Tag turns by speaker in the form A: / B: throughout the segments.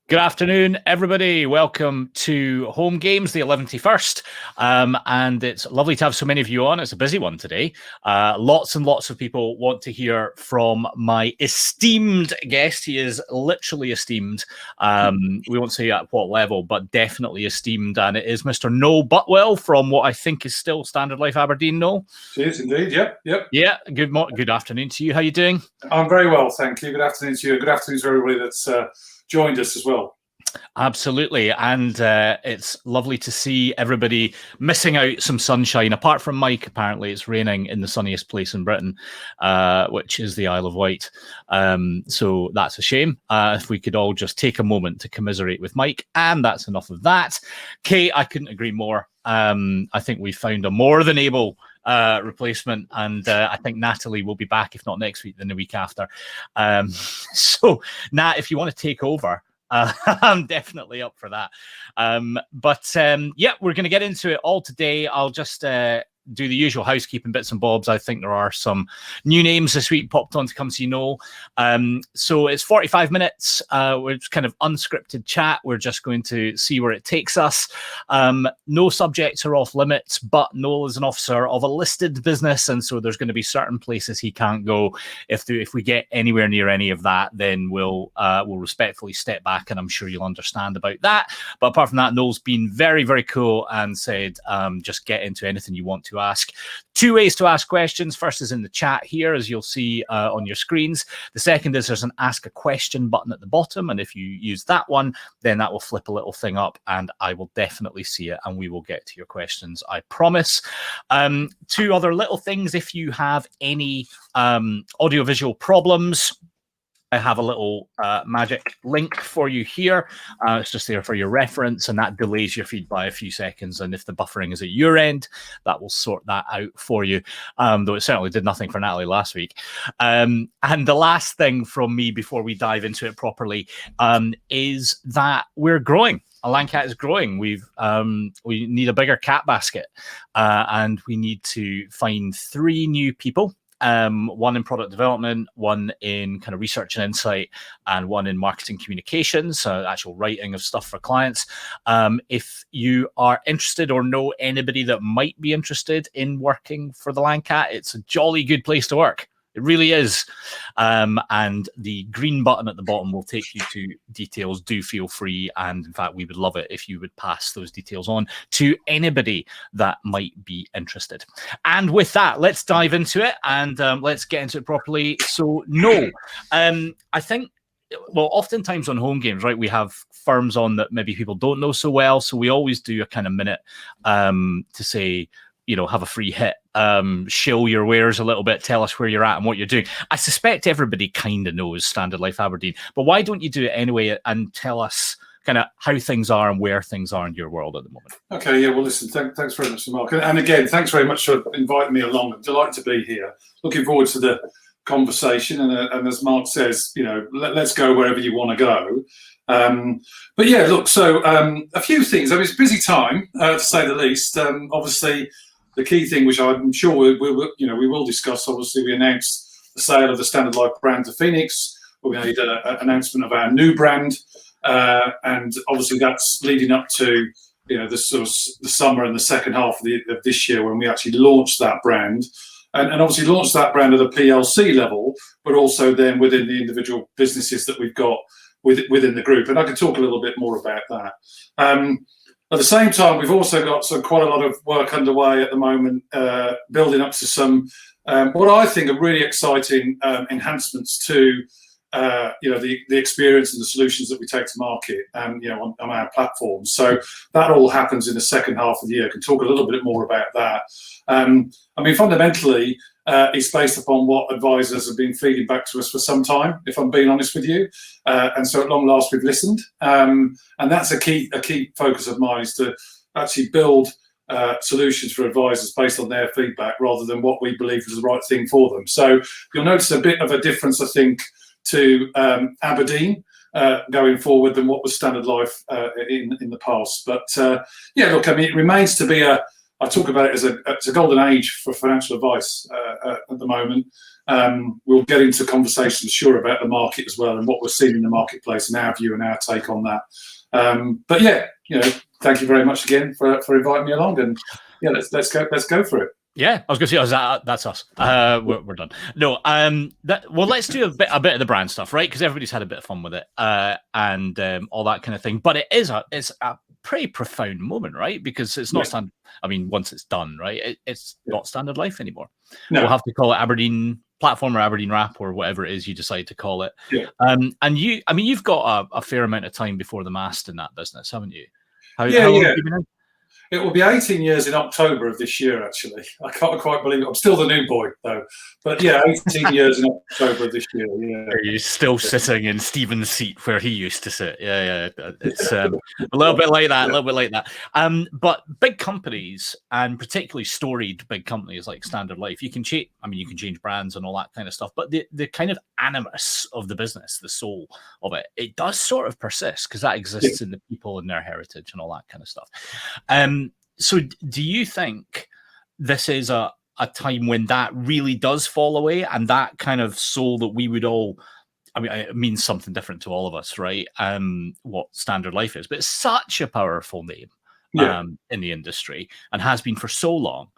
A: Good afternoon, everybody. Welcome to HomeGames, the 11th, and it's lovely to have so many of you on. It's a busy one today. Lots and lots of people want to hear from my esteemed guest. He is literally esteemed. We won't say at what level, but definitely esteemed, and it is Mr. Noel Butwell from what I think is still Standard Life Aberdeen. Noel?
B: It is indeed, yep.
A: Yeah, good afternoon to you. How are you doing?
B: I'm very well, thank you. Good afternoon to you. Good afternoon to everybody that's joined us as well.
A: Absolutely, and it's lovely to see everybody missing out some sunshine. Apart from Mike, apparently it's raining in the sunniest place in Britain, which is the Isle of Wight. So that's a shame. If we could all just take a moment to commiserate with Mike, and that's enough of that. Kate, I couldn't agree more. I think we found a more than able replacement, and I think Natalie will be back, if not next week, then the week after. So Nat, if you want to take over, I'm definitely up for that. Yeah, we're going to get into it all today. I'll just do the usual housekeeping bits and bobs. I think there are some new names this week popped on to come see Noel. So it's 45 minutes. We're just kind of unscripted chat. We're just going to see where it takes us. No subjects are off limits, but Noel is an officer of a listed business, and so there's going to be certain places he can't go. If we get anywhere near any of that, then we'll respectfully step back, and I'm sure you'll understand about that. But apart from that, Noel's been very, very cool and said, just get into anything you want to ask. Two ways to ask questions. First is in the chat here, as you'll see on your screens. The second is there's an ask a question button at the bottom, and if you use that one, then that will flip a little thing up, and I will definitely see it, and we will get to your questions, I promise. Two other little things: if you have any audiovisual problems, I have a little magic link for you here. It's just there for your reference, and that delays your feed by a few seconds. And if the buffering is at your end, that will sort that out for you, though it certainly did nothing for Natalie last week. And the last thing from me before we dive into it properly is that we're growing. Landcat is growing. We need a bigger cat basket, and we need to find 3 new people. One in product development, one in kind of research and insight, and one in marketing communications, actual writing of stuff for clients. If you are interested or know anybody that might be interested in working for the Landcat, it's a jolly good place to work. It really is. And the green button at the bottom will take you to details. Do feel free. And in fact, we would love it if you would pass those details on to anybody that might be interested. And with that, let's dive into it, and let's get into it properly. So, no, I think, well, oftentimes on HomeGames, right, we have firms on that maybe people don't know so well. So we always do a kind of minute to say, have a free hit, show your wares a little bit, tell us where you're at and what you're doing. I suspect everybody kind of knows Standard Life Aberdeen, but why don't you do it anyway and tell us kind of how things are and where things are in your world at the moment?
B: Okay, yeah, well, listen, thanks very much, Mark. And again, thanks very much for inviting me along. I'm delighted to be here. Looking forward to the conversation. And as Mark says, let's go wherever you want to go. But yeah, look, so a few things. I mean, it's a busy time, to say the least. Obviously, the key thing, which I'm sure we will discuss, obviously, we announced the sale of the Standard Life brand to Phoenix. We made an announcement of our new brand, and obviously that's leading up to the summer and the second half of this year when we actually launched that brand, and obviously launched that brand at a PLC level, but also then within the individual businesses that we've got within the group. And I can talk a little bit more about that. At the same time, we've also got quite a lot of work underway at the moment, building up to some what I think are really exciting enhancements to the experience and the solutions that we take to market, on our platform. So that all happens in the second half of the year. I can talk a little bit more about that. Fundamentally, it's based upon what advisors have been feeding back to us for some time, if I'm being honest with you. And so at long last, we've listened. And that's a key focus of mine, is to actually build solutions for advisors based on their feedback rather than what we believe is the right thing for them. So you'll notice a bit of a difference, I think, to Aberdeen going forward than what was Standard Life in the past. But it remains to be a I talk about it as a golden age for financial advice at the moment. We'll get into conversations, sure, about the market as well and what we're seeing in the marketplace and our view and our take on that. But yeah, thank you very much again for inviting me along, and yeah, let's go for it.
A: Yeah, I was going to say, that's us. We're done. No, well, let's do a bit of the brand stuff, right? Because everybody's had a bit of fun with it, and all that kind of thing. But it's a pretty profound moment, right? Because it's not standard. I mean, once it's done, right, it's not Standard Life anymore. No. We'll have to call it Aberdeen Platform or Aberdeen Wrap or whatever it is you decide to call it.
B: Yeah.
A: And you've got a fair amount of time before the mast in that business, haven't you? How long have you been in?
B: It will be 18 years in October of this year, actually. I can't quite believe it. I'm still the new boy, though. But yeah, 18 years in October of this year. Yeah.
A: Are you still sitting in Stephen's seat where he used to sit? Yeah. It's a little bit like that, But big companies, and particularly storied big companies like Standard Life, you can change brands and all that kind of stuff. But the kind of animus of the business, the soul of it does sort of persist because that exists in the people and their heritage and all that kind of stuff. So do you think this is a time when that really does fall away, and that kind of soul that we would all, I mean, it means something different to all of us, right? What Standard Life is, but it's such a powerful name in the industry and has been for so long.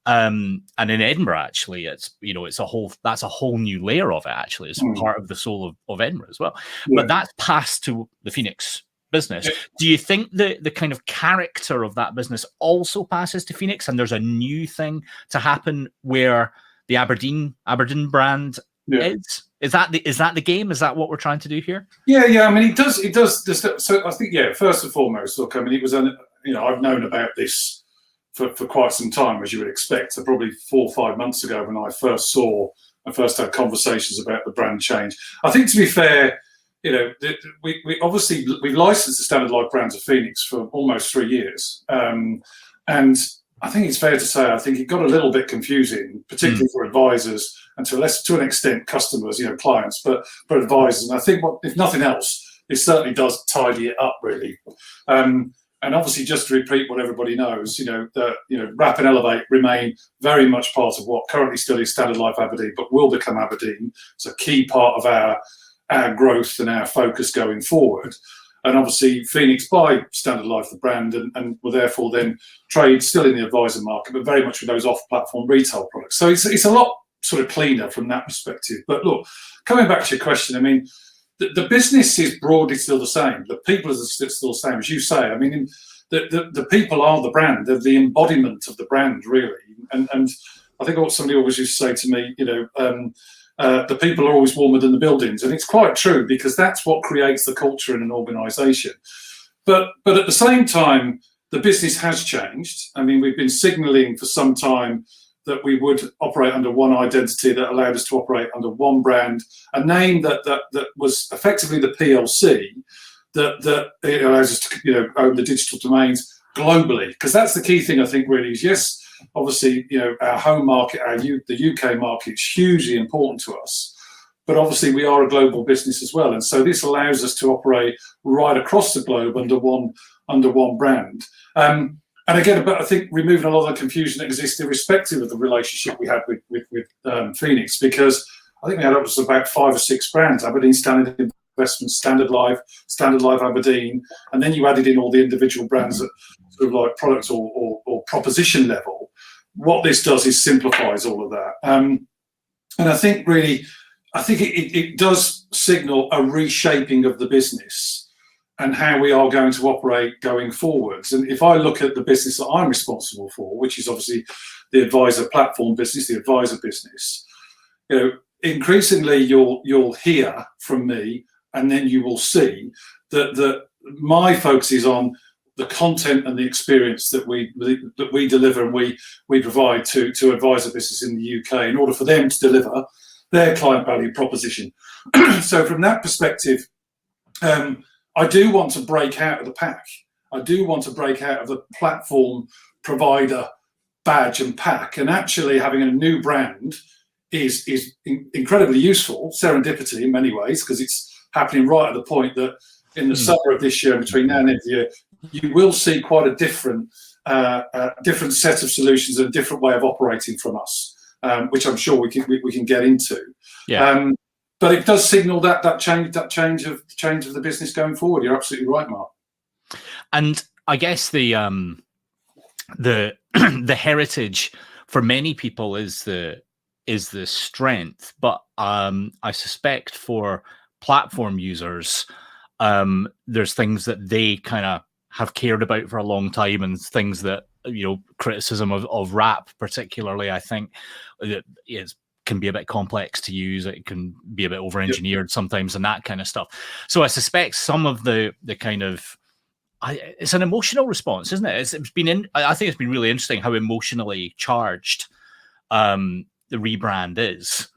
A: And in Edinburgh, actually, it's that's a whole new layer of it. Actually, it's part of the soul of Edinburgh as well. But that's passed to the Phoenix business. Do you think the kind of character of that business also passes to Phoenix, and there's a new thing to happen where the Aberdeen brand is that the game? Is that what we're trying to do here?
B: Yeah. I mean, it does. So I think, first and foremost, look, I mean, it was I've known about this for quite some time, as you would expect. So probably 4 or 5 months ago, when I first had conversations about the brand change. I think, to be fair, we obviously we've licensed the Standard Life brand to Phoenix for almost 3 years, and I think it's fair to say I think it got a little bit confusing, particularly for advisors and to an extent customers, clients, but advisors. And I think if nothing else, it certainly does tidy it up really. And obviously, just to repeat what everybody knows, Wrap and Elevate remain very much part of what currently still is Standard Life Aberdeen, but will become Aberdeen. It's a key part of our growth and our focus going forward. And obviously Phoenix buy Standard Life, the brand, and will therefore then trade still in the advisor market, but very much with those off-platform retail products. So it's a lot sort of cleaner from that perspective. But look, coming back to your question, I mean, the business is broadly still the same. The people are still the same, as you say. I mean, the people are the brand. They're the embodiment of the brand, really. And I think what somebody always used to say to me, the people are always warmer than the buildings, and it's quite true, because that's what creates the culture in an organisation. But at the same time, the business has changed. I mean, we've been signalling for some time that we would operate under one identity that allowed us to operate under one brand, a name that was effectively the PLC that allows us to own the digital domains globally. Because that's the key thing, I think, really is, yes, obviously, our home market, the UK market is hugely important to us, but obviously we are a global business as well, and so this allows us to operate right across the globe under one brand. And again, but I think removing a lot of the confusion that exists irrespective of the relationship we had with Phoenix, because I think we had about 5 or 6 brands: Aberdeen Standard Investments, Standard Life Aberdeen, and then you added in all the individual brands at sort of like product or proposition level. What this does is simplifies all of that. And I think it does signal a reshaping of the business and how we are going to operate going forwards. And if I look at the business that I'm responsible for, which is obviously the advisor platform business, the advisor business, increasingly you'll hear from me, and then you will see that my focus is on the content and the experience that we deliver and we provide to advisor business in the UK in order for them to deliver their client value proposition. So from that perspective, I do want to break out of the pack. I do want to break out of the platform provider badge and pack, and actually having a new brand is incredibly useful, serendipity in many ways, because it's happening right at the point that in the summer of this year, between now and the end of the year, you will see quite a different different set of solutions and a different way of operating from us, which I'm sure we can get into.
A: Yeah.
B: But it does signal that change of the business going forward. You're absolutely right, Mark.
A: And I guess the the heritage for many people is the strength, but I suspect for platform users, there's things that they kind of have cared about for a long time, and things that, criticism of RAP particularly, I think, can be a bit complex to use. It can be a bit over-engineered sometimes, and that kind of stuff. So I suspect some of the kind of, it's an emotional response, isn't it? I think it's been really interesting how emotionally charged the rebrand is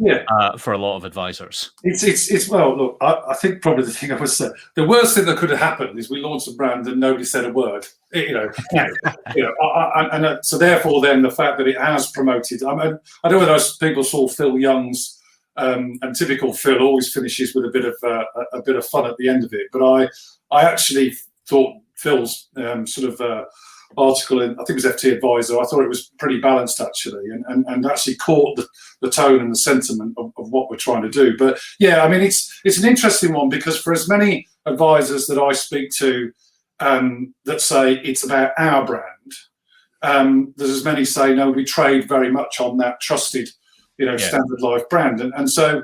A: for a lot of advisors.
B: It's well, look, I think probably the thing I would say, the worst thing that could have happened is we launched a brand and nobody said a word. So therefore, then the fact that it has promoted. I don't know whether people saw Phil Young's, and typical Phil always finishes with a bit of fun at the end of it. But I actually thought Phil's article in, I think it was FT Advisor, I thought it was pretty balanced actually, and actually caught the tone and the sentiment of what we're trying to do. But yeah, I mean, it's an interesting one, because for as many advisors that I speak to that say it's about our brand, there's as many say, no, we trade very much on that trusted, Standard Life brand. And so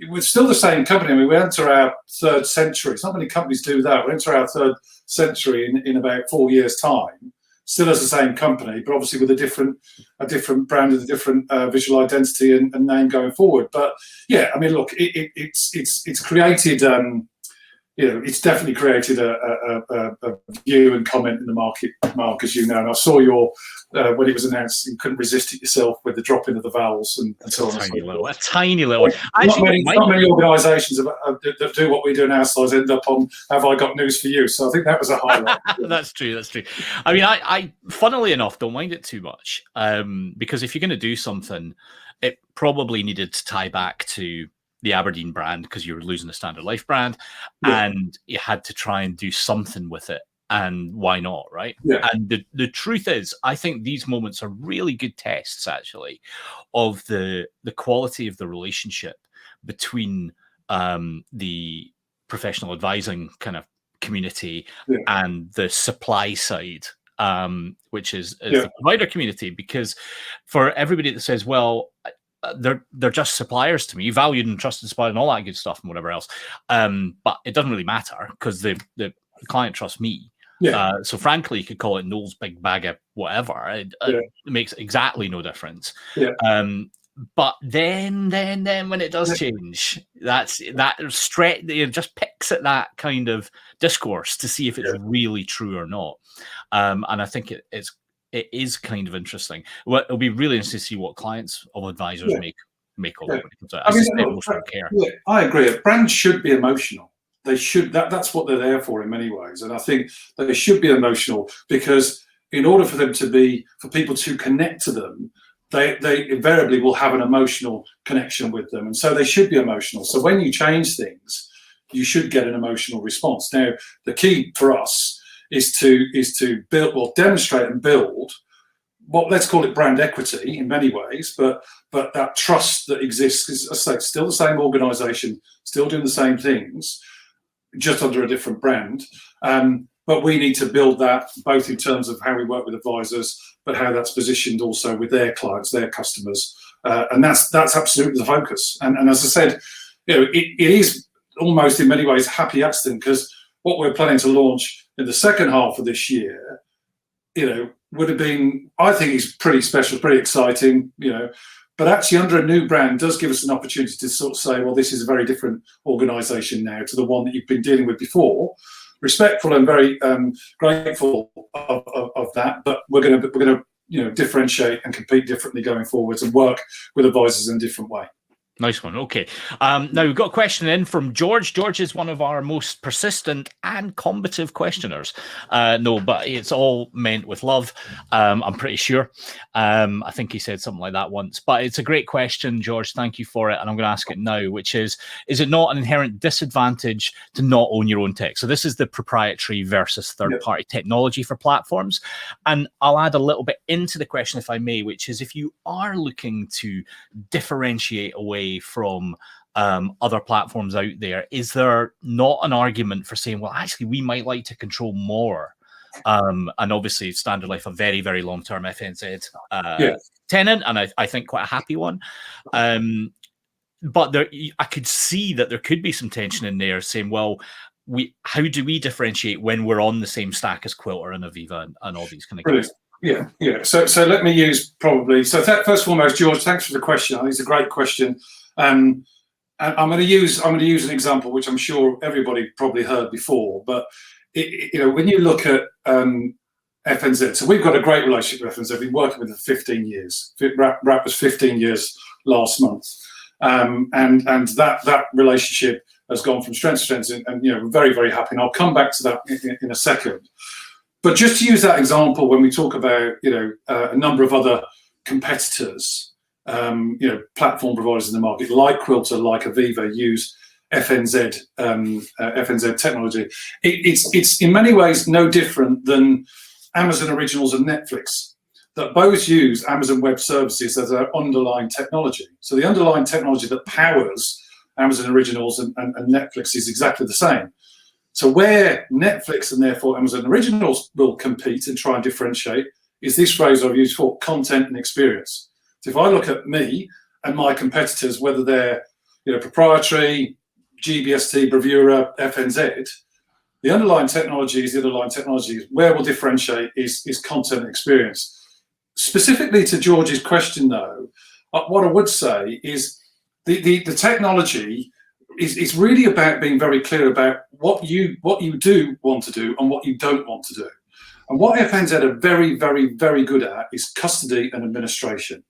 B: we're still the same company. I mean, we enter our third century. It's not many companies do that. We enter our third century in about 4 years' time, still as the same company, but obviously with a different brand and a different visual identity and name going forward. But yeah, I mean, look, it's created, it's definitely created a view and comment in the market, Mark, as you know. And I saw your when it was announced, you couldn't resist it yourself with the dropping of the vowels and so on.
A: A tiny little.
B: Not many organisations that do what we do in our size end up on "Have I got news for you?" So I think that was a highlight.
A: That's true. I mean, I funnily enough don't mind it too much, because if you're going to do something, it probably needed to tie back to the Aberdeen brand, because you were losing the Standard Life brand, and you had to try and do something with it. And why not, right?
B: Yeah.
A: And the truth is, I think these moments are really good tests, actually, of the quality of the relationship between the professional advising kind of community and the supply side, which is the provider community. Because for everybody that says, well, they're just suppliers to me, valued and trusted supplier and all that good stuff and whatever else, but it doesn't really matter, because the client trusts me. So frankly, you could call it Noel's big bag of whatever. It makes exactly no difference. But then when it does change, that stretch, it just picks at that kind of discourse to see if it's really true or not. And I think it is kind of interesting. Well, it'll be really interesting to see what clients of advisors make of it when it comes out.
B: I agree. Brands should be emotional. They should. That's what they're there for in many ways. And I think they should be emotional, because in order for people to connect to them, they invariably will have an emotional connection with them, and so they should be emotional. So when you change things, you should get an emotional response. Now, the key for us is to demonstrate and build what, let's call it brand equity in many ways, but that trust that exists is, as I say, still the same organisation, still doing the same things, just under a different brand. But we need to build that both in terms of how we work with advisors, but how that's positioned also with their clients, their customers, and that's absolutely the focus. And as I said, it is almost in many ways a happy accident, because what we're planning to launch in the second half of this year, would have been, I think, is pretty special, pretty exciting, But actually, under a new brand does give us an opportunity to sort of say, well, this is a very different organisation now to the one that you've been dealing with before. Respectful and very grateful of that, but we're going to differentiate and compete differently going forwards and work with advisors in a different way.
A: Nice one. Okay. Now we've got a question in from George. George is one of our most persistent and combative questioners. No, but it's all meant with love. I'm pretty sure. I think he said something like that once. But it's a great question, George. Thank you for it. And I'm going to ask it now, which is it not an inherent disadvantage to not own your own tech? So this is the proprietary versus third-party technology for platforms. And I'll add a little bit into the question, if I may, which is if you are looking to differentiate away from other platforms out there, is there not an argument for saying, well, actually, we might like to control more? And obviously, Standard Life, a very, very long-term FNZ tenant, and I think quite a happy one. But there, I could see that there could be some tension in there saying, well, how do we differentiate when we're on the same stack as Quilter and Aviva and all these kind of guys?
B: Yeah. So let me use probably. So first and foremost, George, thanks for the question. I think it's a great question. And I'm going to use an example which I'm sure everybody probably heard before. But when you look at FNZ, so we've got a great relationship with FNZ. We've been working with them for 15 years. RAP was 15 years last month, and that relationship has gone from strength to strength, and we're very, very happy. And I'll come back to that in a second. But just to use that example, when we talk about a number of other competitors, platform providers in the market, like Quilter, like Aviva, use FNZ technology. It's in many ways no different than Amazon Originals and Netflix, that both use Amazon Web Services as their underlying technology. So the underlying technology that powers Amazon Originals and Netflix is exactly the same. So where Netflix and therefore Amazon Originals will compete and try and differentiate is this phrase I've used for content and experience. So if I look at me and my competitors, whether they're Proprietary, GBST, Bravura, FNZ, the underlying technology is the underlying technology. Where we'll differentiate is content and experience. Specifically to George's question, though, what I would say is the technology is really about being very clear about what you do want to do and what you don't want to do. And what FNZ are very, very, very good at is custody and administration.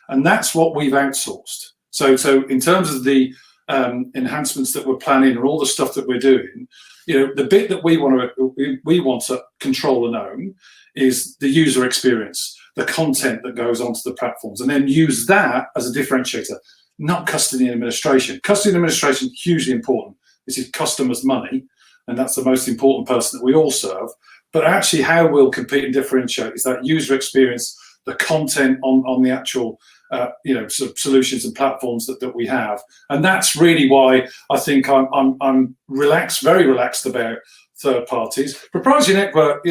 B: And that's what we've outsourced. So in terms of the enhancements that we're planning and all the stuff that we're doing, the bit that we want to control and own is the user experience, the content that goes onto the platforms, and then use that as a differentiator. Not custody and administration. Custody and administration, hugely important. This is customers' money, and that's the most important person that we all serve. But actually how we'll compete and differentiate is that user experience, the content on the actual sort of solutions and platforms that we have. And that's really why I think I'm relaxed, very relaxed about third parties. Proprietary network,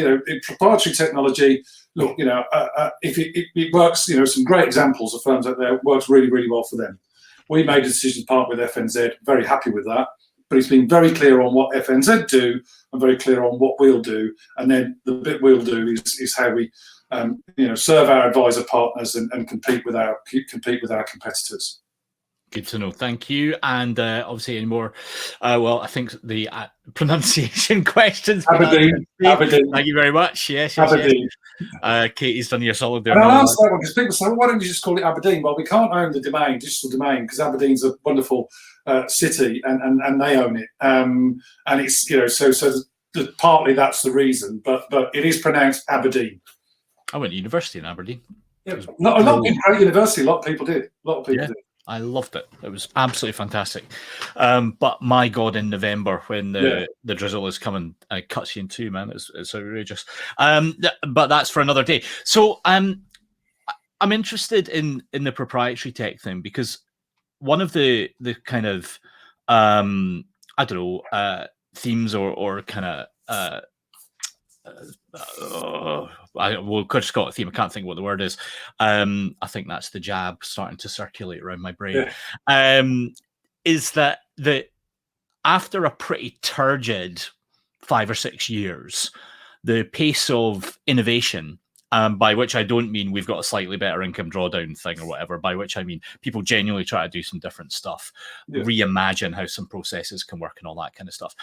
B: proprietary technology, look, if it works, some great examples of firms out there, it works really, really well for them. We made a decision to partner with FNZ, very happy with that, but it's been very clear on what FNZ do and very clear on what we'll do. And then the bit we'll do is how we serve our advisor partners and compete with our competitors.
A: Good to know. Thank you. And obviously, any more? I think the pronunciation questions.
B: Aberdeen.
A: Thank you very much. Yes.
B: Aberdeen.
A: Katie's done you a solid there.
B: And I'll answer that one because people say, well, why don't you just call it Aberdeen? Well, we can't own the domain, digital domain, because Aberdeen's a wonderful city and they own it. And it's so partly that's the reason, but it is pronounced Aberdeen.
A: I went to university in Aberdeen.
B: Yeah, a lot of people at university. A lot of people did. Did.
A: I loved it. It was absolutely fantastic. But my God, in November when the drizzle is coming, it cuts you in two, man. It's outrageous. But that's for another day. So I'm interested in the proprietary tech thing because one of the kind of themes or kind of we'll just call it a theme. I can't think what the word is. I think that's the jab starting to circulate around my brain. Is that after a pretty turgid 5 or 6 years, the pace of innovation, by which I don't mean we've got a slightly better income drawdown thing or whatever, by which I mean people genuinely try to do some different stuff, reimagine how some processes can work and all that kind of stuff,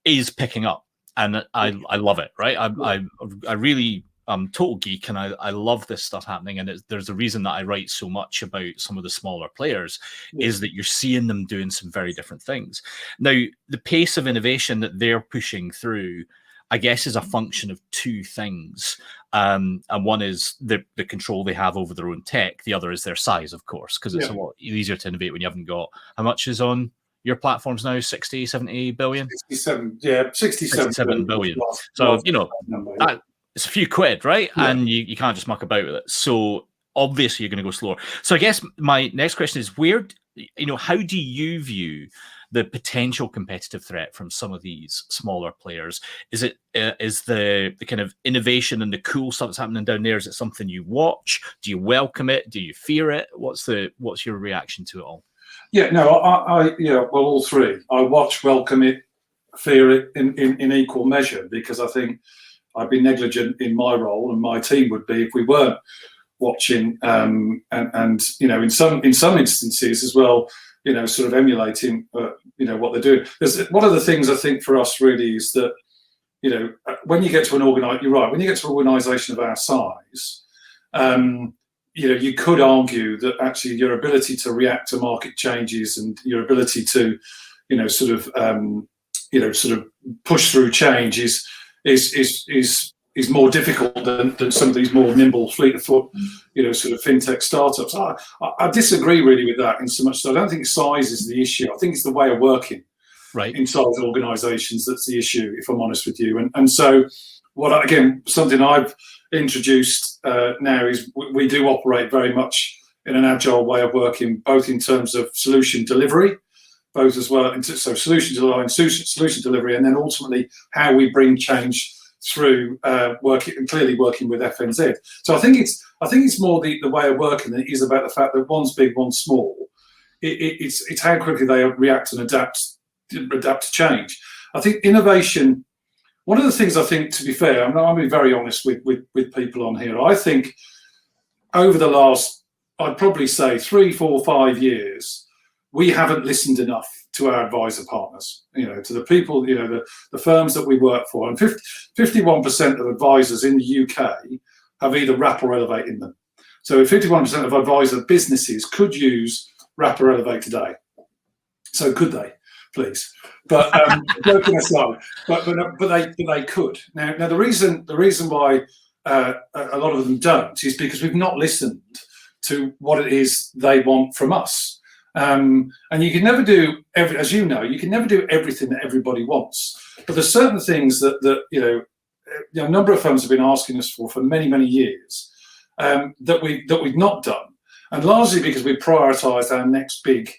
A: is picking up. And I love it, right? I really total geek, and I love this stuff happening. And there's a reason that I write so much about some of the smaller players, is that you're seeing them doing some very different things. Now, the pace of innovation that they're pushing through, I guess, is a function of two things. And one is the control they have over their own tech. The other is their size, of course, because it's a lot easier to innovate when you haven't got, how much is on your platforms now? 60, 70 billion?
B: 67
A: billion. So, it's a few quid, right? Yeah. And you can't just muck about with it. So obviously you're going to go slower. So I guess my next question is, how do you view the potential competitive threat from some of these smaller players? Is it is the kind of innovation and the cool stuff that's happening down there, is it something you watch? Do you welcome it? Do you fear it? What's your reaction to it all?
B: Yeah, no, well, all three. I watch, welcome it, fear it in equal measure, because I think I'd be negligent in my role, and my team would be, if we weren't watching, and in some instances as well, sort of emulating, what they're doing. One of the things I think for us really is that, when you get to you're right, when you get to an organisation of our size, you could argue that actually your ability to react to market changes and your ability to, sort of push through change is more difficult than some of these more nimble, fleet of foot, sort of fintech startups. I disagree really with that in so much. So I don't think size is the issue. I think it's the way of working, right, inside organisations that's the issue, if I'm honest with you. And so, something I've introduced now is we do operate very much in an agile way of working, both in terms of solution delivery, both as well. So solution design, solution delivery, and then ultimately how we bring change through working with FNZ. So I think it's more the way of working than it is about the fact that one's big, one's small. It's how quickly they react and adapt to change. I think innovation. One of the things I think, to be fair, I'll be very honest with people on here. I think over the last, I'd probably say 3, 4, 5 years, we haven't listened enough to our advisor partners, to the people, the firms that we work for. And 51% of advisors in the UK have either Wrap or Elevate in them. So 51% of advisor businesses could use Wrap or Elevate today. So could they, please? But joking aside, but they could. Now the reason why a lot of them don't is because we've not listened to what it is they want from us. And you can never do you can never do everything that everybody wants. But there's certain things that a number of firms have been asking us for many years, that we've not done, and largely because we prioritised our next big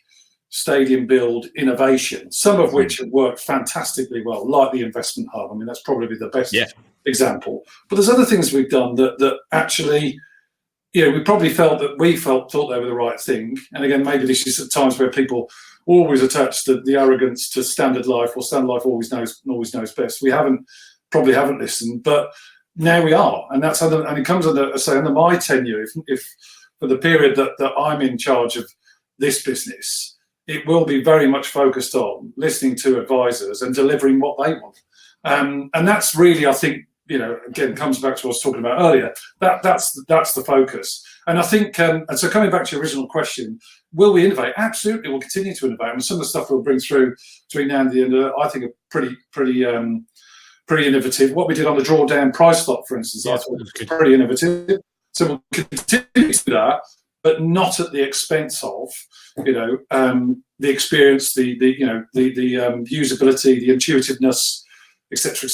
B: stadium build innovation, some of which have worked fantastically well, like the investment hub. I mean, that's probably the best example. But there's other things we've done that actually, we probably thought they were the right thing. And again, maybe this is at times where people always attach the arrogance to Standard Life, or Standard Life always knows best. We probably haven't listened, but now we are, and it comes under my tenure. If for the period that I'm in charge of this business, it will be very much focused on listening to advisors and delivering what they want. And that's really, I think, again, comes back to what I was talking about earlier. That's the focus. And I think, and so coming back to your original question, will we innovate? Absolutely, we'll continue to innovate. And some of the stuff we'll bring through between now and the end, I think, are pretty innovative. What we did on the drawdown price lock, for instance, I thought was pretty innovative. So we'll continue to do that, but not at the expense of, the experience, the usability, the intuitiveness, etc.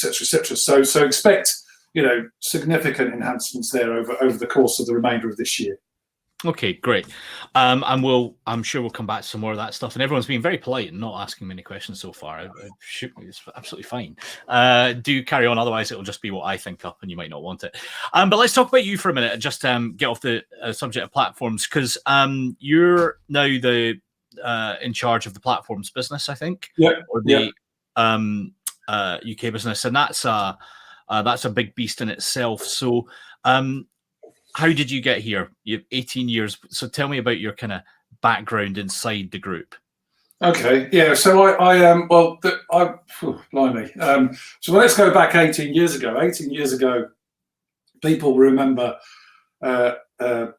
B: So expect, significant enhancements there over the course of the remainder of this year.
A: Okay, great. And I'm sure we'll come back to some more of that stuff. And everyone's been very polite and not asking many questions so far. It's absolutely fine. Do carry on, otherwise it'll just be what I think up, and you might not want it. But let's talk about you for a minute and just get off the subject of platforms, because you're now in charge of the platforms business, I think, or the UK business, and that's a big beast in itself. So. How did you get here? You have 18 years. So tell me about your kind of background inside the group.
B: Okay, yeah. So blimey. So let's go back 18 years ago. 18 years ago, people remember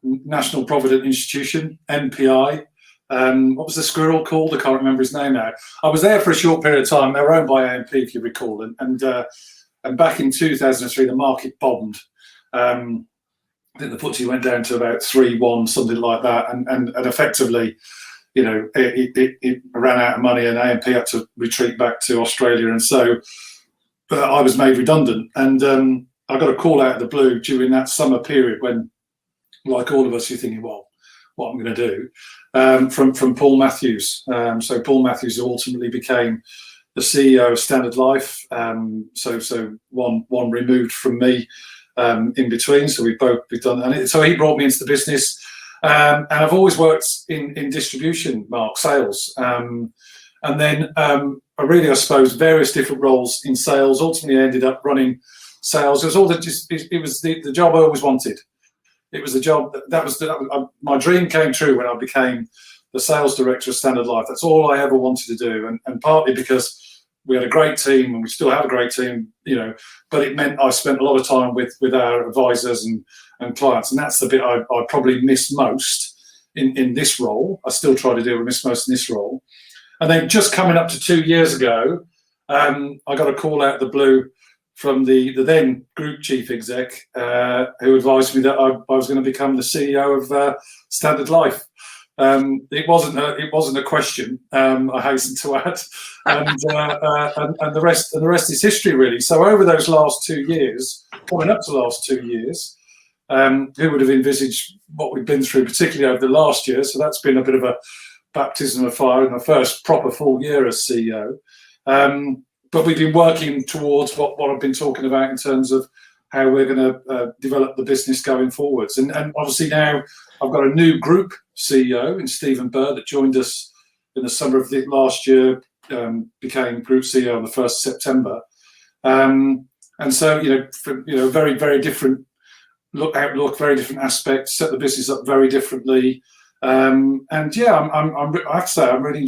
B: National Provident Institution, NPI. What was the squirrel called? I can't remember his name now. I was there for a short period of time. They were owned by AMP, if you recall. And back in 2003, the market bombed. I think the FTSE went down to about 3-1, something like that. And effectively, you know, it ran out of money, and AMP had to retreat back to Australia. And so I was made redundant. And I got a call out of the blue during that summer period when, like all of us, you're thinking, well, what am I going to do? From Paul Matthews. So Paul Matthews ultimately became the CEO of Standard Life. So one removed from me in between. So we've done that. So he brought me into the business. And I've always worked in distribution, Mark, sales. And then I suppose, various different roles in sales. Ultimately, I ended up running sales. It was all it was the job I always wanted. It was the job my dream came true when I became the sales director of Standard Life. That's all I ever wanted to do, and partly because we had a great team, and we still have a great team, you know. But it meant I spent a lot of time with our advisors and clients, and that's the bit I probably miss most in this role. I still try to do, but miss most in this role. And then just coming up to 2 years ago, I got a call out of the blue from the then group chief exec, who advised me that I was going to become the CEO of Standard Life. It wasn't a question, I hasten to add, and the rest is history, really. So over those last 2 years, coming up to the last 2 years, who would have envisaged what we've been through, particularly over the last year? So that's been a bit of a baptism of fire in the first proper full year as CEO. But we've been working towards what I've been talking about in terms of how we're going to develop the business going forwards. And obviously now I've got a new group CEO in Stephen Bird that joined us in the summer of last year, became group CEO on the 1st of September. And so, very, very different outlook, very different aspects, set the business up very differently. And yeah, I have to say, I'm really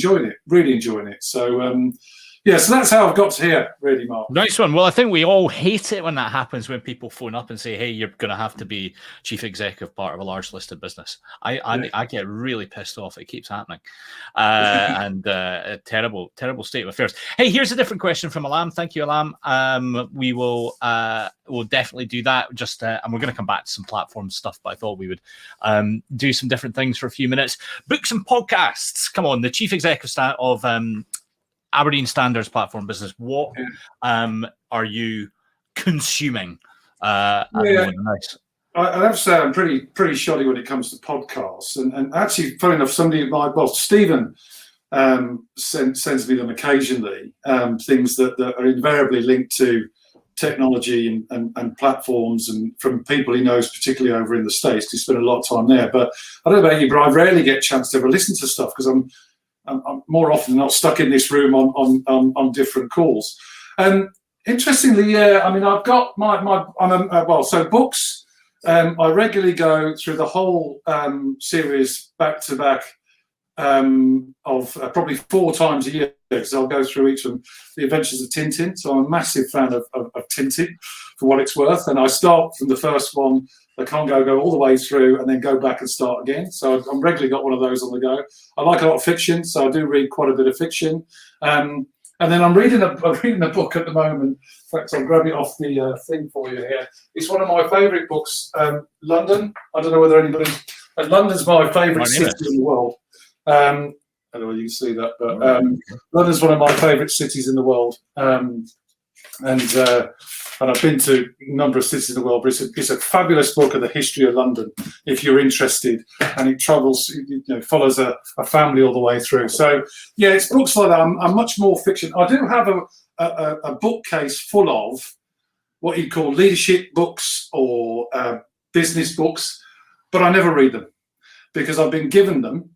B: enjoying it. So, yeah, so that's how I've got to here, really, Mark.
A: Nice one. Well, I think we all hate it when that happens, when people phone up and say, hey, you're going to have to be chief executive part of a large listed business. I get really pissed off. It keeps happening. And a terrible state of affairs. Hey, here's a different question from Alam. Thank you, Alam. We will we'll definitely do that. And we're going to come back to some platform stuff, but I thought we would do some different things for a few minutes. Books and podcasts. Come on, the chief executive of Aberdeen Standards platform business. What are you consuming? Nice.
B: I have to say I'm pretty shoddy when it comes to podcasts, and actually, funny enough, Stephen sends me them occasionally. Things that are invariably linked to technology and platforms, and from people he knows, particularly over in the States. He spent a lot of time there. But I don't know about you, but I rarely get a chance to ever listen to stuff because I'm more often than not stuck in this room on different calls. Interestingly, yeah, I mean, I've got so books. I regularly go through the whole series back to back of probably 4 times a year, because I'll go through each of them. The Adventures of Tintin. So I'm a massive fan of Tintin, for what it's worth. And I start from the first one. The Congo, go all the way through and then go back and start again. So I've regularly got one of those on the go. I like a lot of fiction, so I do read quite a bit of fiction. And then I'm reading a book at the moment. In fact, I'll grab it off the thing for you here. It's one of my favourite books, London. I don't know whether anybody... London's my favourite city in the world. I don't know whether you can see that, but London's one of my favourite cities in the world. And I've been to a number of cities in the world, but it's a fabulous book of the history of London, if you're interested. And it follows a family all the way through. So, yeah, it's books like that. I'm much more fiction. I do have a bookcase full of what you'd call leadership books or business books, but I never read them because I've been given them,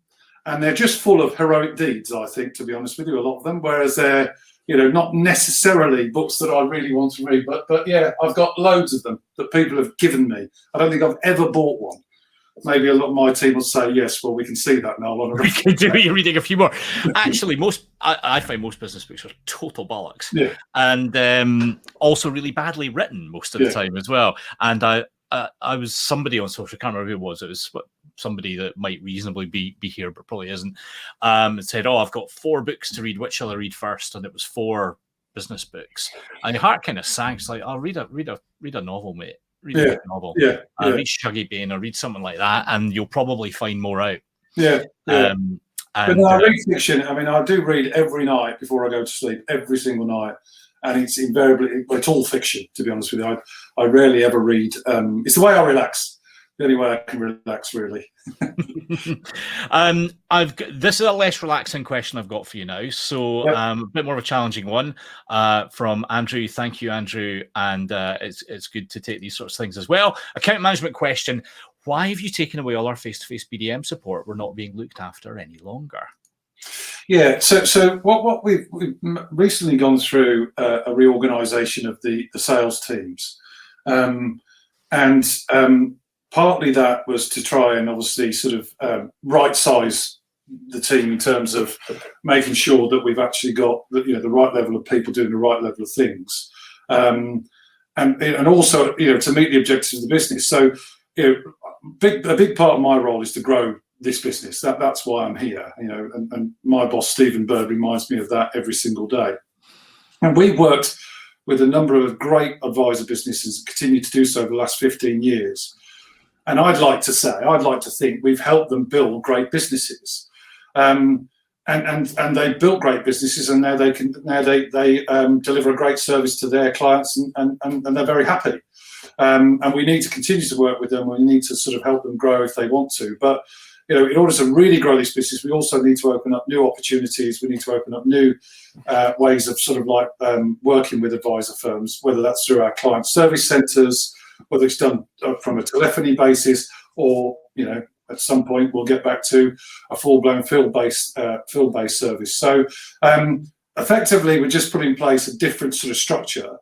B: and they're just full of heroic deeds, I think, to be honest with you, a lot of them, whereas they're not necessarily books that I really want to read, but yeah, I've got loads of them that people have given me. I don't think I've ever bought one. Maybe a lot of my team will say, yes, well, we can see that now.
A: We can do it, you're reading a few more. Actually, I find most business books are total bollocks.
B: Yeah.
A: And also really badly written most of the time as well. And I was somebody on social, I can't remember who it was. It was somebody that might reasonably be here, but probably isn't. Said, "Oh, I've got 4 books to read. Which shall I read first?" And it was 4 business books. And your heart kind of sank. It's like, "Oh, read a novel, mate. Read a good novel. Read Shuggy Bane or read something like that, and you'll probably find more out."
B: Yeah. But no, I read fiction. I mean, I do read every night before I go to sleep, every single night. And it's invariably, it's all fiction, to be honest with you. I rarely ever read. It's the way I relax. The only way I can relax, really.
A: This is a less relaxing question I've got for you now. So a bit more of a challenging one from Andrew. Thank you, Andrew. And it's good to take these sorts of things as well. Account management question. Why have you taken away all our face-to-face BDM support? We're not being looked after any longer.
B: Yeah, so what we've recently gone through a reorganisation of the sales teams, and partly that was to try and obviously sort of right size the team in terms of making sure that we've actually got the right level of people doing the right level of things, and also to meet the objectives of the business. So a big part of my role is to grow this business. That's why I'm here, and my boss Stephen Bird reminds me of that every single day. And we've worked with a number of great advisor businesses, continue to do so over the last 15 years. And I'd like to think we've helped them build great businesses, and they built great businesses, and now they deliver a great service to their clients, and they're very happy. And we need to continue to work with them. We need to sort of help them grow if they want to, but in order to really grow this business, we also need to open up new opportunities. We need to open up new ways of sort of like working with advisor firms, whether that's through our client service centres, whether it's done from a telephony basis, or at some point we'll get back to a full-blown field-based service. So effectively, we just put in place a different sort of structure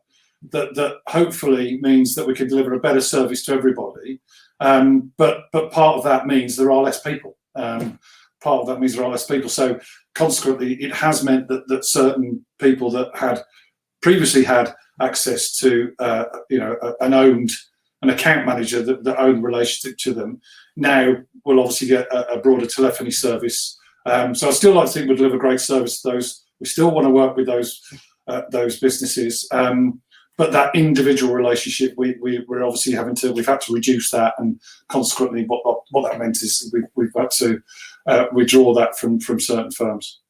B: that hopefully means that we can deliver a better service to everybody. But part of that means there are less people. So consequently, it has meant that certain people that had previously had access to an account manager that owned relationship to them now will obviously get a broader telephony service. So I still like to think we deliver great service to those. We still want to work with those businesses. But that individual relationship, we're obviously we've had to reduce that, and consequently, what that meant is we've had to withdraw that from certain firms.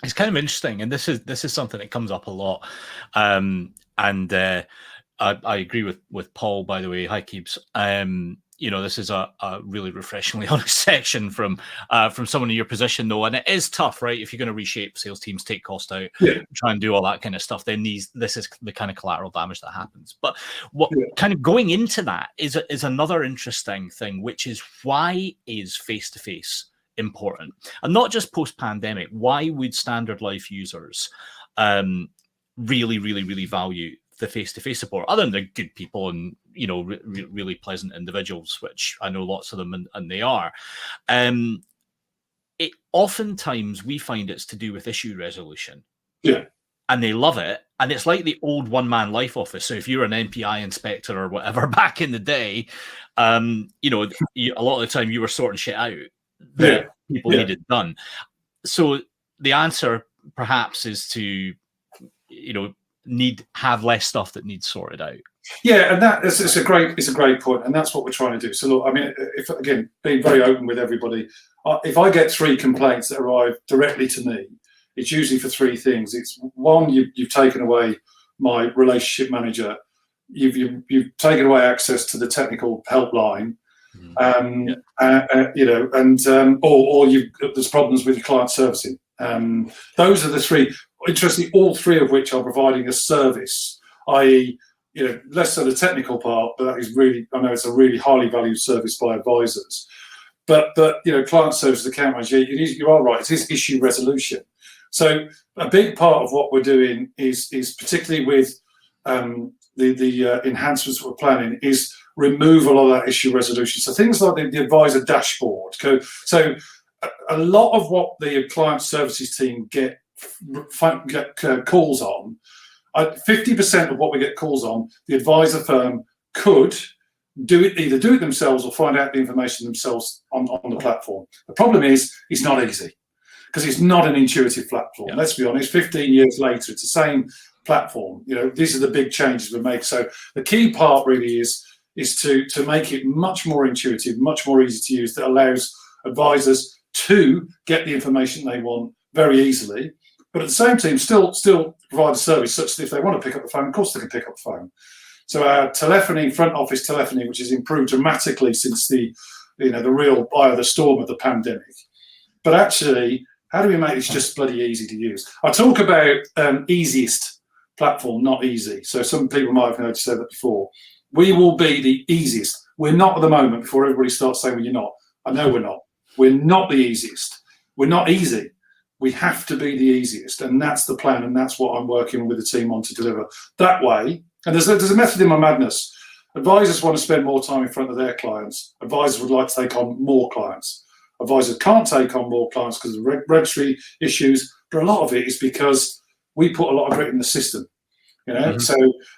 A: It's kind of interesting, and this is something that comes up a lot. I agree with Paul, by the way. Hi, Keeps. This is a really refreshingly honest section from someone in your position, though, and it is tough, right? If you're going to reshape sales teams, take cost out, try and do all that kind of stuff, then this is the kind of collateral damage that happens. But kind of going into that is another interesting thing, which is why is face-to-face important, and not just post-pandemic. Why would Standard Life users really, really, really value the face-to-face support, other than they're good people and really pleasant individuals, which I know lots of them, and they are. It oftentimes we find it's to do with issue resolution.
B: Yeah.
A: And they love it. And it's like the old one-man life office. So if you're an NPI inspector or whatever back in the day, a lot of the time you were sorting shit out that people needed done. So the answer perhaps is to, have less stuff that needs sorted out.
B: Yeah, and it's a great point, and that's what we're trying to do. So look, I mean, if again, being very open with everybody, if I get 3 complaints that arrive directly to me, it's usually for 3 things. It's one, you've taken away my relationship manager, you've taken away access to the technical helpline, or there's problems with your client servicing. Those are the 3. Interestingly, all 3 of which are providing a service, i.e., less so the technical part, but that is really, I know it's a really highly valued service by advisors. But client service, account manager, you are right, it is issue resolution. So a big part of what we're doing is particularly with the enhancements we're planning, is remove a lot of that issue resolution. So things like the advisor dashboard. So a lot of what the client services team get calls on, 50% of what we get calls on, the advisor firm could either do it themselves or find out the information themselves on the platform. The problem is it's not easy because it's not an intuitive platform. Yeah. Let's be honest, 15 years later, it's the same platform. These are the big changes we make. So the key part really is to make it much more intuitive, much more easy to use, that allows advisors to get the information they want very easily, but at the same time still provide a service such that if they want to pick up the phone, of course they can pick up the phone. So our telephony, front office telephony, which has improved dramatically since the real eye of the storm of the pandemic. But actually, how do we make this just bloody easy to use? I talk about easiest platform, not easy. So some people might have heard you say that before. We will be the easiest. We're not at the moment, before everybody starts saying, well, you're not. I know we're not. We're not the easiest. We're not easy. We have to be the easiest. And that's the plan. And that's what I'm working with the team on to deliver. That way, and there's a method in my madness. Advisors want to spend more time in front of their clients. Advisors would like to take on more clients. Advisors can't take on more clients because of regulatory issues, but a lot of it is because we put a lot of it in the system. So,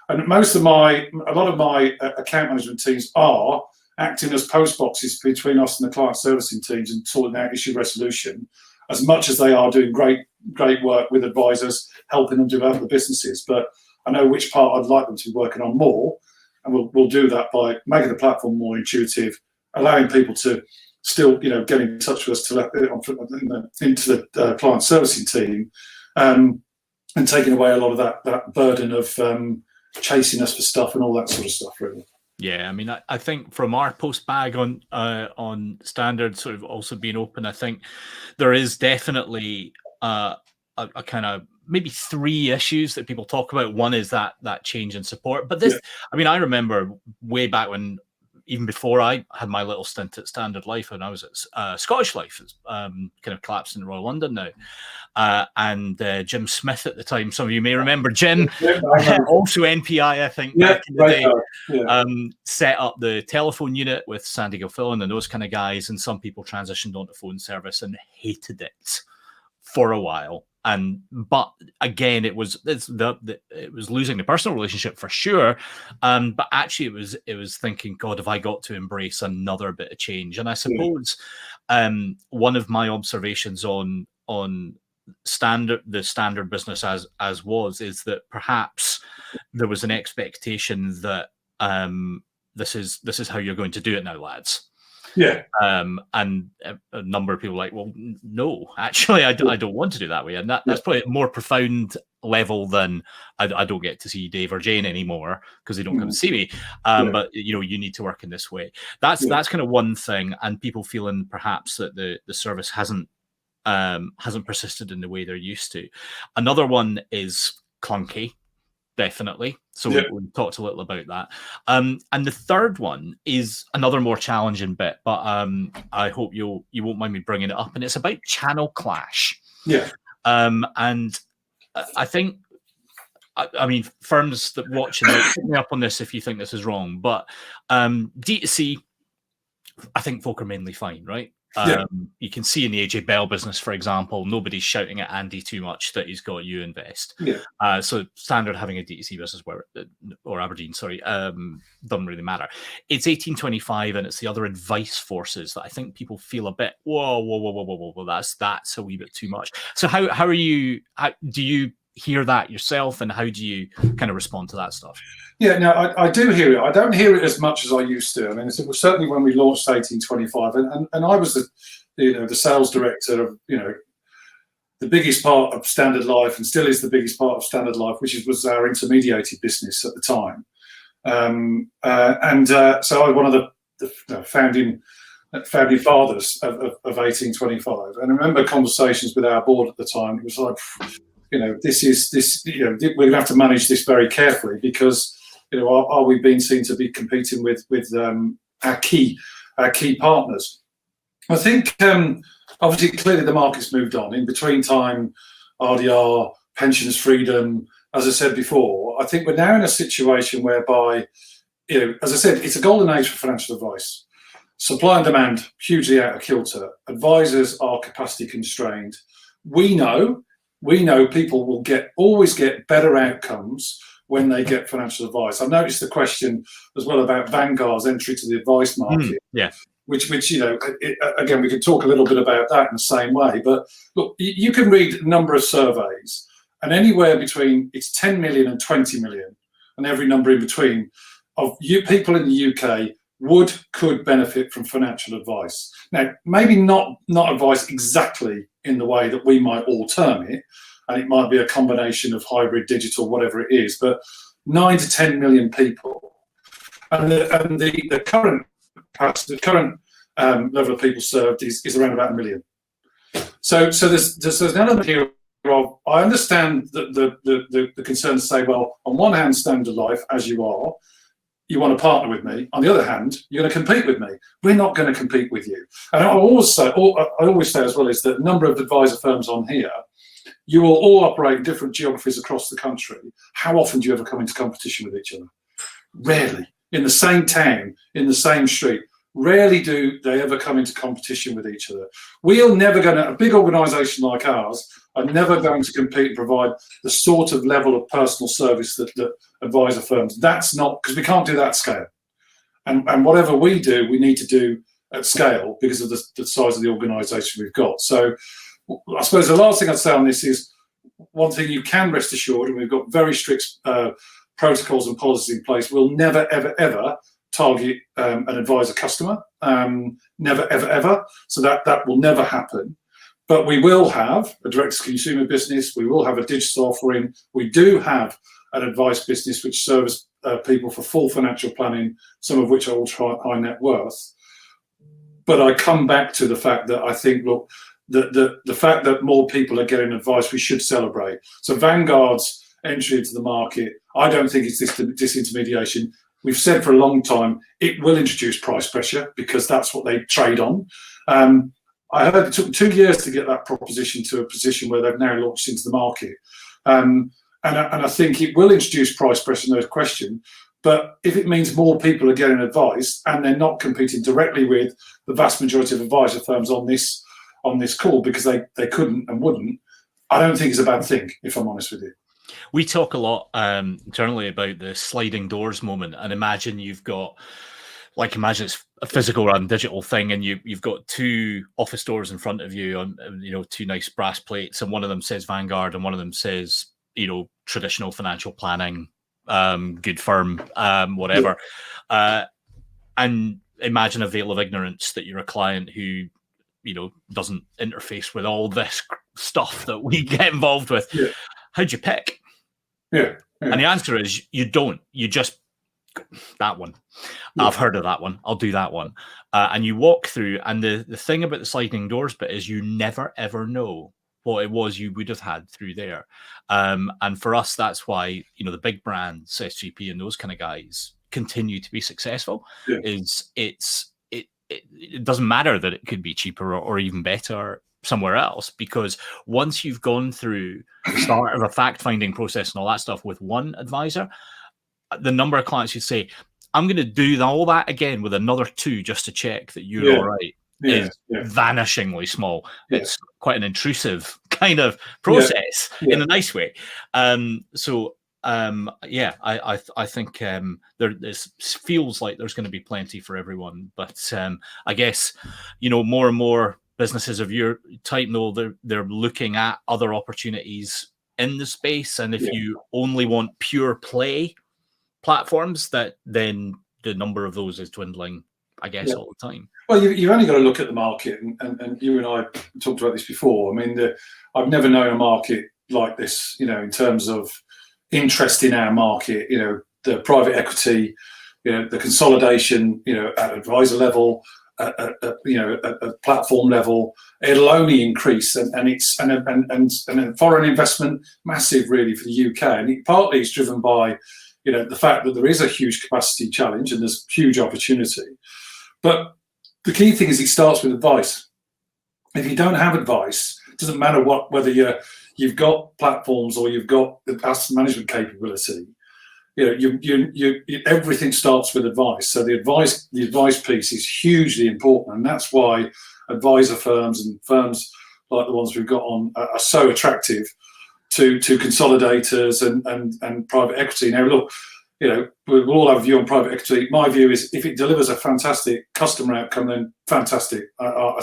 B: and a lot of my account management teams are acting as post boxes between us and the client servicing teams and sorting out issue resolution, as much as they are doing great work with advisors, helping them develop the businesses. But I know which part I'd like them to be working on more, and we'll do that by making the platform more intuitive, allowing people to still, get in touch with us into the client servicing team, and taking away a lot of that burden of chasing us for stuff and all that sort of stuff, really.
A: Yeah, I mean, I think from our post bag on Standard sort of also being open, I think there is definitely a kind of maybe 3 issues that people talk about. One is that change in support. But this, I mean, I remember way back when, even before I had my little stint at Standard Life, when I was at Scottish Life, kind of collapsed in Royal London now. And Jim Smith at the time, some of you may remember Jim, also NPI, I think, back in the day, set up the telephone unit with Sandy Gilfillan and those kind of guys. And some people transitioned onto phone service and hated it for a while. But again, it was losing the personal relationship for sure. But actually, it was thinking, God, have I got to embrace another bit of change? And I suppose one of my observations on the standard business is that perhaps there was an expectation that this is how you're going to do it now, lads.
B: Yeah.
A: And a number of people are like, well, no, actually, I don't want to do that way. And that's probably a more profound level than I don't get to see Dave or Jane anymore because they don't come to see me. But you need to work in this way. That's kind of one thing. And people feeling perhaps that the service hasn't persisted in the way they're used to. Another one is clunky. Definitely. So we talked a little about that. And the third one is another more challenging bit, but I hope you won't mind me bringing it up. And it's about channel clash.
B: Yeah.
A: And I think, I mean, firms that watch and pick me up on this if you think this is wrong, but D2C, I think folk are mainly fine, right? You can see in the AJ Bell business, for example, nobody's shouting at Andy too much that he's got you invest. So Standard having a D2C business or Aberdeen, sorry, doesn't really matter. It's 1825 and it's the other advice forces that I think people feel a bit, whoa, that's a wee bit too much. So how do you hear that yourself, and how do you kind of respond to that stuff?
B: Yeah, no, I do hear it. I don't hear it as much as I used to. I mean, it was certainly when we launched 1825, and I was the sales director of the biggest part of Standard Life, and still is the biggest part of Standard Life, which was our intermediated business at the time. So I was one of the founding fathers of 1825, and I remember conversations with our board at the time. It was like, we're going to have to manage this very carefully because, are we being seen to be competing with our key partners? I think obviously clearly the market's moved on. In between time, RDR, pensions freedom, as I said before, I think we're now in a situation whereby, as I said, it's a golden age for financial advice. Supply and demand hugely out of kilter. Advisors are capacity constrained. We know people will always get better outcomes when they get financial advice. I noticed the question as well about Vanguard's entry to the advice market.
A: Yeah.
B: Which again, we could talk a little bit about that in the same way. But look, you can read a number of surveys, and anywhere between it's 10 million and 20 million, and every number in between, of people in the UK could benefit from financial advice. Now, maybe not advice exactly in the way that we might all term it, and it might be a combination of hybrid, digital, whatever it is, but 9 to 10 million people. And the current level of people served is around about 1 million. So there's an element here of, I understand that the concerns say, well, on one hand, Standard Life, as you are, you want to partner with me. On the other hand, you're going to compete with me. We're not going to compete with you. And I always say as well is that a number of advisor firms on here, you will all operate in different geographies across the country. How often do you ever come into competition with each other? Rarely. In the same town, in the same street. Rarely do they ever come into competition with each other. A big organisation like ours are never going to compete and provide the sort of level of personal service that advisor firms. That's not, because we can't do that scale. And whatever we do, we need to do at scale because of the size of the organisation we've got. So I suppose the last thing I'd say on this is, one thing you can rest assured, and we've got very strict protocols and policies in place, we'll never, ever, ever target an advisor customer. Never, ever, ever. So that will never happen. But we will have a direct-to-consumer business. We will have a digital offering. We do have an advice business which serves people for full financial planning, some of which are ultra high net worth. But I come back to the fact that I think, look, the fact that more people are getting advice, we should celebrate. So Vanguard's entry into the market, I don't think it's disintermediation. We've said for a long time it will introduce price pressure because that's what they trade on. I heard it took 2 years to get that proposition to a position where they've now launched into the market. And I think it will introduce price pressure, no question. But if it means more people are getting advice and they're not competing directly with the vast majority of advisor firms on this call because they couldn't and wouldn't, I don't think it's a bad thing, if I'm honest with you.
A: We talk a lot internally about the sliding doors moment, and imagine it's a physical and digital thing, and you've got two office doors in front of you on, two nice brass plates, and one of them says Vanguard and one of them says, traditional financial planning, good firm, whatever. Yeah. And imagine a veil of ignorance that you're a client who, doesn't interface with all this stuff that we get involved with. Yeah. How'd you pick?
B: Yeah.
A: And the answer is you don't. You just, that one. Yeah. I've heard of that one. I'll do that one. And you walk through, and the thing about the sliding doors bit is you never, ever know what it was you would have had through there. And for us, that's why, the big brands, SGP and those kind of guys continue to be successful. Yeah. It doesn't matter that it could be cheaper or even better somewhere else, because once you've gone through the start of a fact-finding process and all that stuff with one advisor, the number of clients who say, I'm going to do all that again with another two just to check that you're all right, is vanishingly small. Yeah. It's quite an intrusive kind of process in a nice way. I think this feels like there's going to be plenty for everyone. But I guess, more and more businesses of your type know they're looking at other opportunities in the space. And if you only want pure play platforms, then the number of those is dwindling, I guess, all the time.
B: Well, you've only got to look at the market, and you and I talked about this before. I mean, I've never known a market like this, in terms of interest in our market, the private equity, the consolidation, at advisor level, at platform level, it'll only increase, and foreign investment massive really for the UK, and partly it's driven by the fact that there is a huge capacity challenge and there's huge opportunity. But the key thing is it starts with advice. If you don't have advice, it doesn't matter whether you've got platforms or you've got the asset management capability. Everything starts with advice. So the advice piece is hugely important, and that's why advisor firms and firms like the ones we've got on are so attractive to consolidators and private equity. Now, look, we'll all have a view on private equity. My view is if it delivers a fantastic customer outcome, then fantastic. I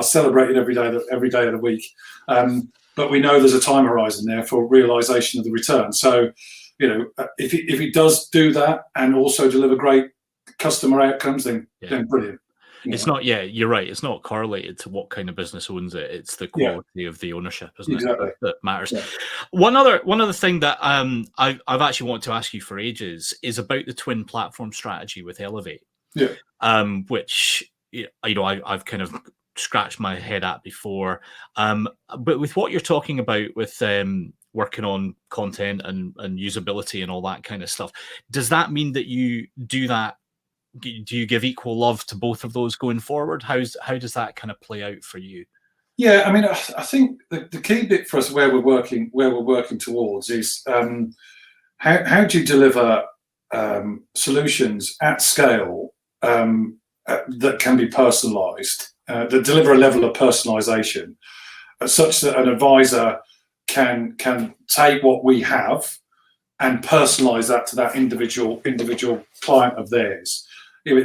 B: celebrate it every day of the week. But we know there's a time horizon there for realisation of the return. So, if it does do that and also deliver great customer outcomes, then brilliant.
A: It's not, you're right. It's not correlated to what kind of business owns it. It's the quality of the ownership, isn't it? That matters. Yeah. One other thing that I've actually wanted to ask you for ages is about the twin platform strategy with Elevate.
B: Yeah.
A: Which I've kind of scratched my head at before. But with what you're talking about with working on content and usability and all that kind of stuff, does that mean that you do that? Do you give equal love to both of those going forward? How does that kind of play out for you?
B: Yeah, I mean, I think the key bit for us where we're working towards is how do you deliver solutions at scale that can be personalised, that deliver a level of personalisation such that an advisor can take what we have and personalise that to that individual client of theirs.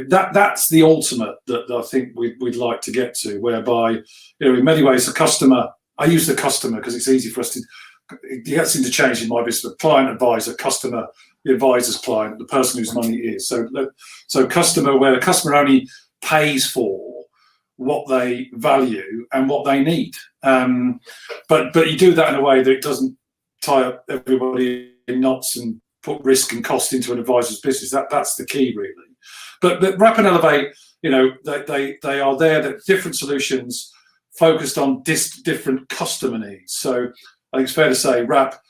B: That's the ultimate that I think we'd like to get to, whereby, in many ways, the customer, I use the customer because it's easy for us to, it gets interchanged in my business, client, advisor, customer, the advisor's client, the person whose money it is. So customer, where the customer only pays for what they value and what they need. But you do that in a way that it doesn't tie up everybody in knots and put risk and cost into an advisor's business. That's the key, really. But Wrap and Elevate, they are there. That different solutions focused on different customer needs. So I think it's fair to say Wrap,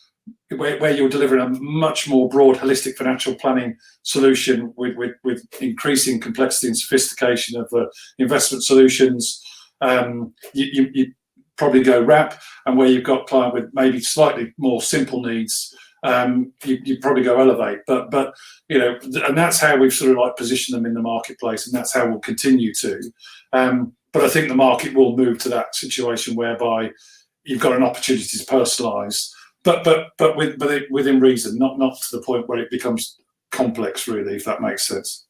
B: where you're delivering a much more broad, holistic financial planning solution with increasing complexity and sophistication of investment solutions. You probably go Wrap, and where you've got client with maybe slightly more simple needs, you probably go Elevate, but and that's how we've sort of like positioned them in the marketplace, and that's how we'll continue to. But I think the market will move to that situation whereby you've got an opportunity to personalise, but within reason, not to the point where it becomes complex, really, if that makes sense.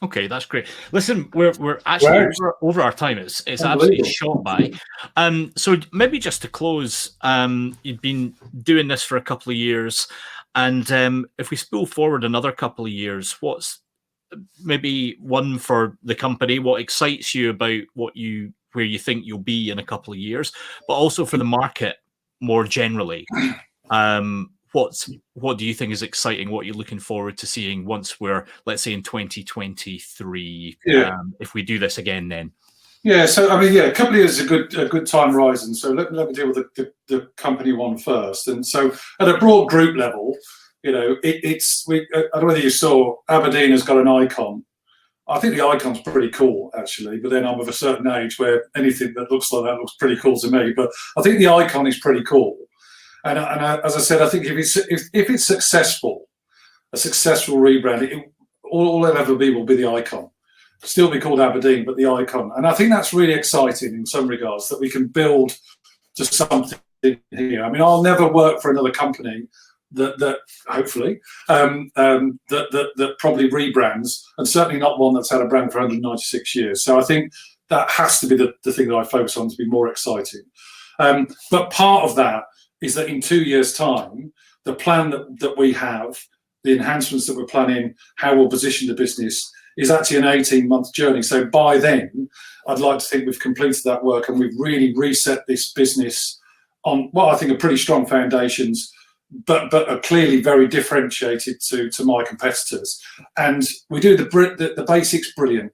A: Okay, that's great. Listen, we're actually over our time. It's absolutely shot by. So maybe just to close, you've been doing this for a couple of years, and if we spool forward another couple of years, what's maybe one for the company? What excites you about where you think you'll be in a couple of years, but also for the market more generally? What do you think is exciting? What you're looking forward to seeing once we're, let's say, in 2023, if we do this again then?
B: Yeah, so I mean, a couple of years is a good time horizon. So let me deal with the company one first. And so at a broad group level, I don't know whether you saw, Aberdeen has got an icon. I think the icon's pretty cool, actually, but then I'm of a certain age where anything that looks like that looks pretty cool to me. But I think the icon is pretty cool. And as I said, I think if it's successful, a successful rebrand, all it'll ever be will be the icon. Still be called Aberdeen, but the icon. And I think that's really exciting in some regards, that we can build to something here. I mean, I'll never work for another company that hopefully that probably rebrands, and certainly not one that's had a brand for 196 years. So I think that has to be the thing that I focus on to be more exciting. But part of that is that in 2 years' time, the plan that we have, the enhancements that we're planning, how we'll position the business, is actually an 18-month journey. So by then, I'd like to think we've completed that work and we've really reset this business on, well, I think, a pretty strong foundations, but are clearly very differentiated to my competitors. And we do the basics brilliant,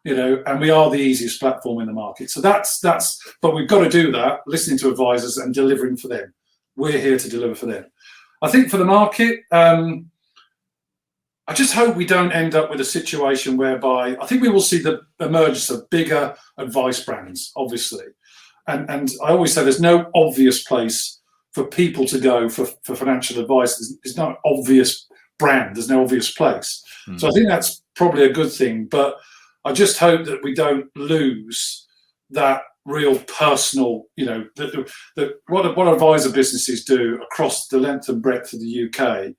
B: and we are the easiest platform in the market. So but we've got to do that, listening to advisors and delivering for them. We're here to deliver for them. I think for the market, I just hope we don't end up with a situation whereby, I think we will see the emergence of bigger advice brands, obviously. And I always say there's no obvious place for people to go for financial advice. There's no obvious brand, there's no obvious place. So I think that's probably a good thing, but I just hope that we don't lose that real personal, what advisor businesses do across the length and breadth of the UK,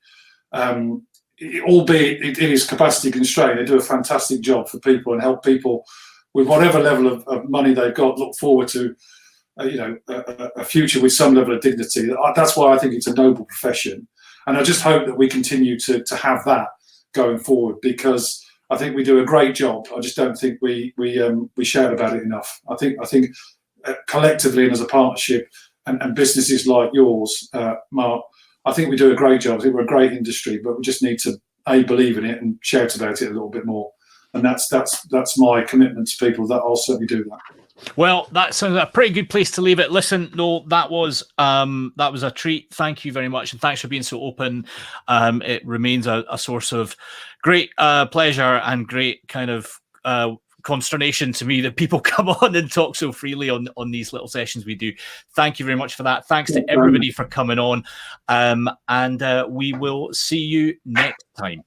B: albeit it is capacity constrained, they do a fantastic job for people and help people with whatever level of money they've got look forward to a future with some level of dignity. That's why I think it's a noble profession, and I just hope that we continue to have that going forward, because I think we do a great job. I just don't think we shout about it enough. I think collectively and as a partnership, and businesses like yours, Mark, I think we do a great job. I think we're a great industry, but we just need to believe in it and shout about it a little bit more. And that's my commitment to people, that I'll certainly do that.
A: Well, that sounds a pretty good place to leave it. Listen, Noel, that was a treat. Thank you very much, and thanks for being so open. It remains a source of great pleasure and great kind of consternation to me that people come on and talk so freely on these little sessions we do. Thank you very much for that. Thanks to everybody for coming on, and we will see you next time.